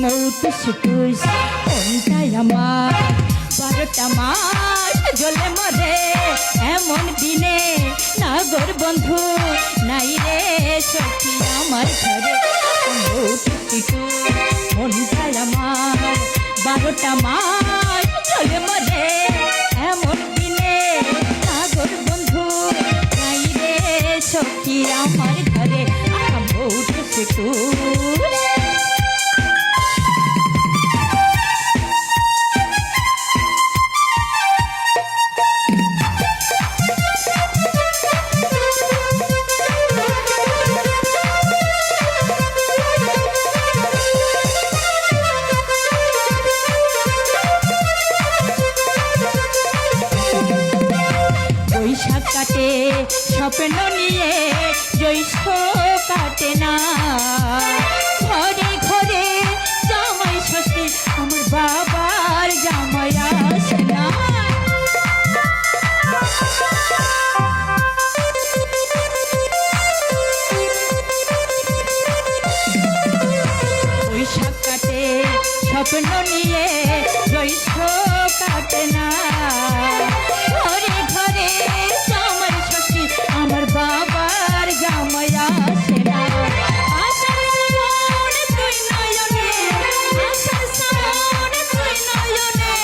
মৌটুস টুস কোনটাই আমার 12টা মাস জ্বলে মরে এমন দিনে নাগর বন্ধু নাই রে সখী আমার ঘরে মৌটুস টুস কোনটাই আমার 12টা মাস জ্বলে মরে এমন দিনে নাগর বন্ধু নাই রে সখী আমার ঘরে মৌটুস টুস বৈশাখ কাটে স্বপ্ন নিয়ে জ্যৈষ্ঠ কাটে না ঘরে ঘরে জামাই ষষ্ঠী আমার বাবার জামাই আসে না বৈশাখ কাটে স্বপ্ন নিয়ে জ্যৈষ্ঠ কাটে না ঘরে ঘরে জামাই ষষ্ঠী আমার বাবার জামাই আসে না আষাঢ় শ্রাবণ তুই নয়নে আষাঢ় শ্রাবণ তুই নয়নে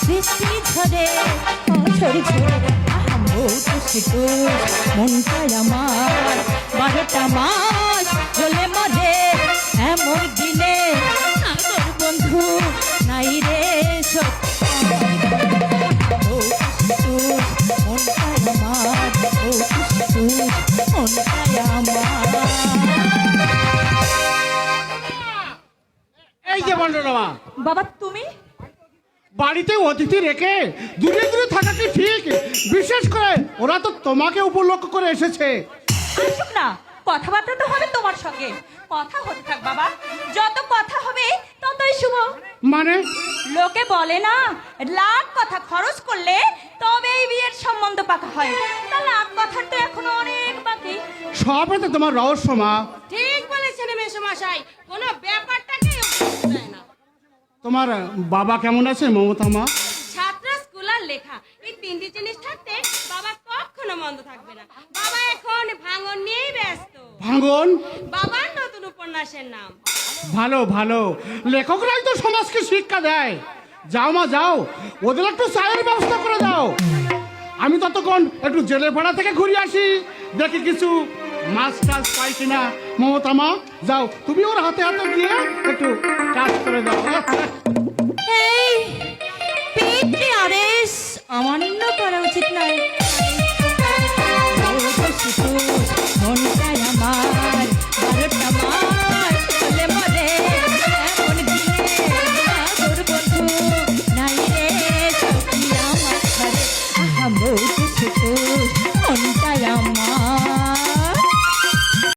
বৃষ্টি ঝরে ঝরে ঝরে মৌটুস টুস মনটাই আমার 12টা মাস জ্বলে মরে এমন দিনে নাগর বন্ধু নাই রে সত্যি মনটাই আমার মনটাই আমার এই যে বন্ধুরা বাবা তুমি বাড়িতে অতিথি রেখে দূরে দূরে থাকা কি ঠিক? বিশেষ করে ওরা তো তোমাকে উপলক্ষ করে এসেছে। আসুক না কথাবার্তা তো হবে তোমার সঙ্গে কথা হতে থাক বাবা যত কথা হবে ততই শুভ মানে লোকে বলে না লাখ কথা খরচ করলে তবেই বিয়ের সম্বন্ধ পাকা হয় তা লাখ কথার তো এখনো অনেক বাকি সবে তো তোমার রহস্য মা। ঠিক বলেছেন মেসোমশাই, কোনো ব্যাপারটাকে দেয় না। তোমার বাবা কেমন আছে মমতা মা? ছাত্র স্কুল আর লেখা এই তিনটি জিনিস থাকতে বাবা কখনো মন্দ থাকবে না। বাবা এখন ভাঙন নিয়েই ব্যস্ত। ভাঙন? বাবার নতুন উপন্যাসের নাম। ভালো ভালো, লেখকরাই তো সমাজকে শিক্ষা দেয়। যাও মা যাও, ওদের একটু চায়ের ব্যবস্থা করে দাও। আমি ততক্ষণ একটু জেলে পাড়া থেকে ঘুরে আসি, দেখি কিছু মাছ টাছ পাই কিনা। মমতা মা যাও, তুমি ওর হাতে হাতে গিয়ে একটু কাজ করে দাও। এই পিতৃ আদেশ অমান্য করা উচিত নয়